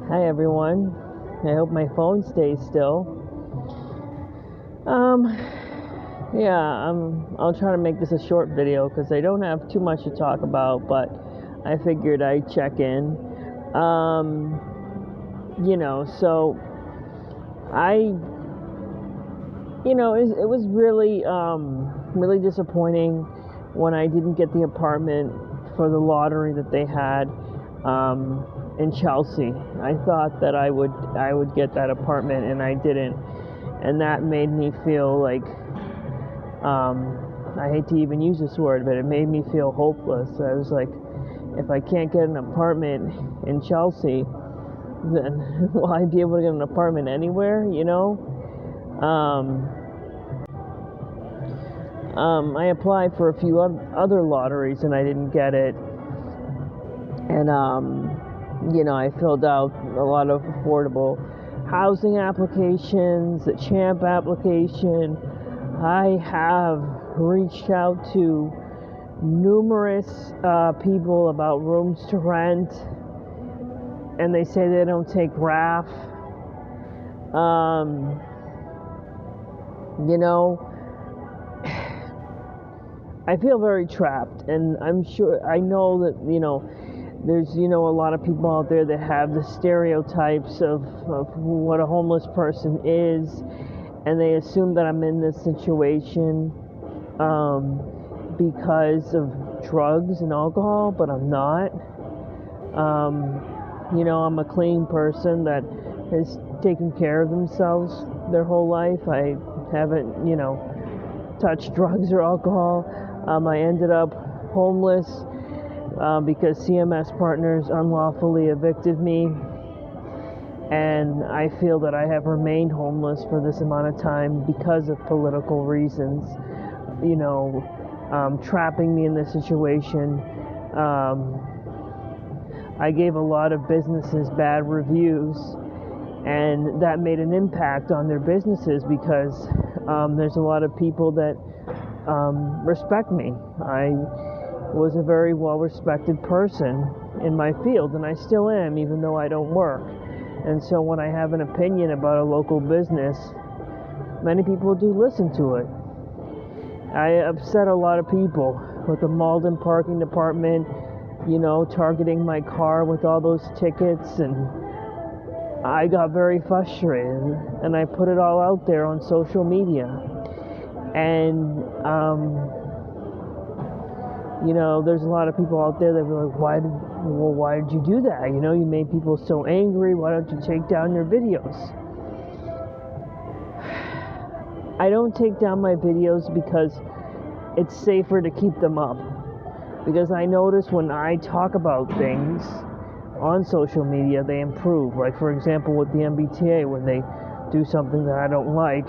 Hi everyone. I hope my phone stays still. I'll try to make this a short video because I don't have too much to talk about, but I figured I'd check in. So I, it was really disappointing when I didn't get the apartment for the lottery that they had in Chelsea. I thought that I would get that apartment and I didn't, and that made me feel like I hate to even use this word, but it made me feel hopeless. I was like, if I can't get an apartment in Chelsea, then will I be able to get an apartment anywhere? I applied for a few other lotteries and I didn't get it. And, I filled out a lot of affordable housing applications, the CHAMP application. I have reached out to numerous people about rooms to rent, and they say they don't take RAF. I feel very trapped, and I know that, there's, a lot of people out there that have the stereotypes of what a homeless person is, and they assume that I'm in this situation because of drugs and alcohol, but I'm not. I'm a clean person that has taken care of themselves their whole life. I haven't, touched drugs or alcohol. I ended up homeless because CMS Partners unlawfully evicted me, and I feel that I have remained homeless for this amount of time because of political reasons, trapping me in this situation. I gave a lot of businesses bad reviews, and that made an impact on their businesses because there's a lot of people that respect me. I was a very well-respected person in my field, and I still am, even though I don't work. And so when I have an opinion about a local business, many people do listen to it. I upset a lot of people with the Malden Parking Department, targeting my car with all those tickets, and I got very frustrated, and I put it all out there on social media. And there's a lot of people out there that were like, why did you do that? You made people so angry. Why don't you take down your videos? I don't take down my videos because it's safer to keep them up. Because I notice when I talk about things on social media, they improve. Like, for example, with the MBTA, when they do something that I don't like,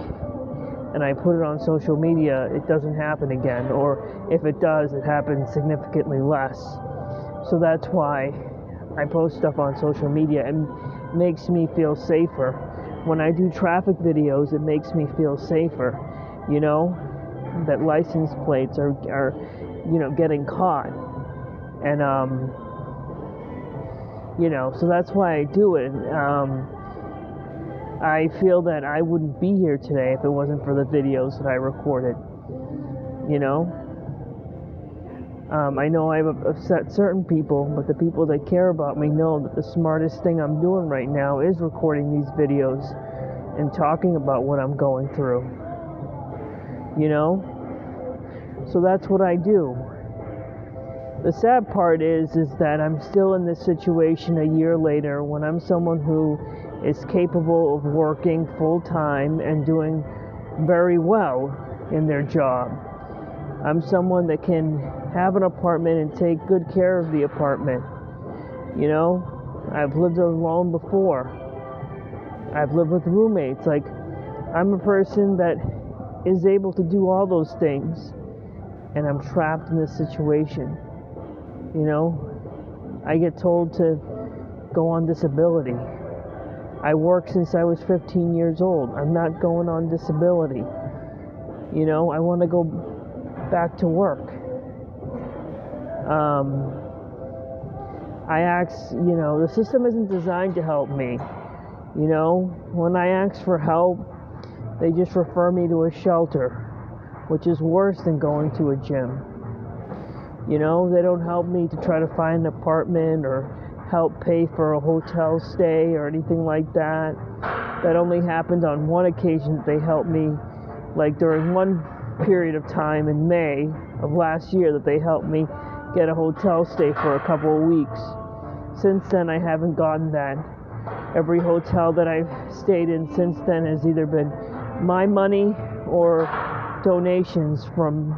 and I put it on social media, it doesn't happen again. Or if it does, it happens significantly less. So that's why I post stuff on social media, and makes me feel safer. When I do traffic videos, it makes me feel safer, that license plates are getting caught. And, so that's why I do it. I feel that I wouldn't be here today if it wasn't for the videos that I recorded. I know I've upset certain people, but the people that care about me know that the smartest thing I'm doing right now is recording these videos and talking about what I'm going through. So that's what I do. The sad part is that I'm still in this situation a year later when I'm someone who is capable of working full-time and doing very well in their job. I'm someone that can have an apartment and take good care of the apartment. I've lived alone before. I've lived with roommates. Like, I'm a person that is able to do all those things, and I'm trapped in this situation. I get told to go on disability. I worked since I was 15 years old. I'm not going on disability. I want to go back to work. I ask, the system isn't designed to help me. When I ask for help, they just refer me to a shelter, which is worse than going to a gym. They don't help me to try to find an apartment or help pay for a hotel stay or anything like that. That only happened on one occasion that they helped me, like during one period of time in May of last year, that they helped me get a hotel stay for a couple of weeks. Since then, I haven't gotten that. Every hotel that I've stayed in since then has either been my money or donations from,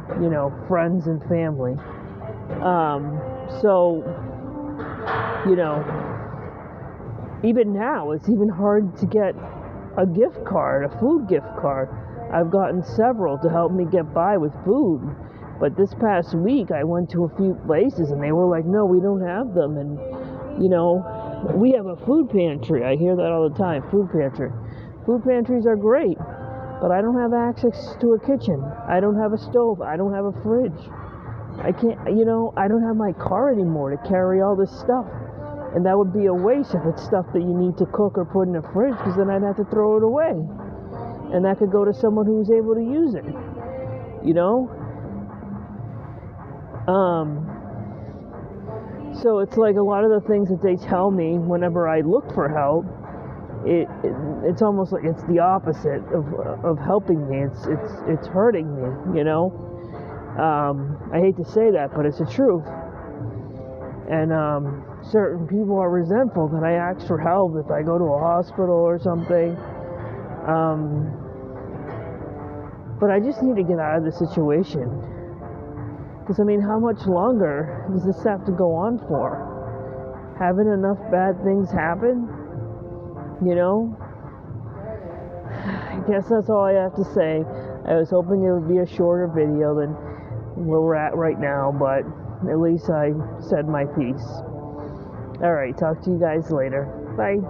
friends and family. So, even now, it's even hard to get a gift card, a food gift card. I've gotten several to help me get by with food. But this past week, I went to a few places and they were like, no, we don't have them. And, we have a food pantry. I hear that all the time, food pantry. Food pantries are great, but I don't have access to a kitchen. I don't have a stove. I don't have a fridge. I can't, I don't have my car anymore to carry all this stuff. And that would be a waste if it's stuff that you need to cook or put in a fridge, because then I'd have to throw it away. And that could go to someone who's able to use it. So it's like a lot of the things that they tell me whenever I look for help, it's almost like it's the opposite of helping me. It's hurting me, I hate to say that, but it's the truth. And certain people are resentful that I ask for help if I go to a hospital or something. But I just need to get out of the situation. Because, how much longer does this have to go on for? Haven't enough bad things happen? I guess that's all I have to say. I was hoping it would be a shorter video than where we're at right now, but at least I said my piece. Alright, talk to you guys later. Bye.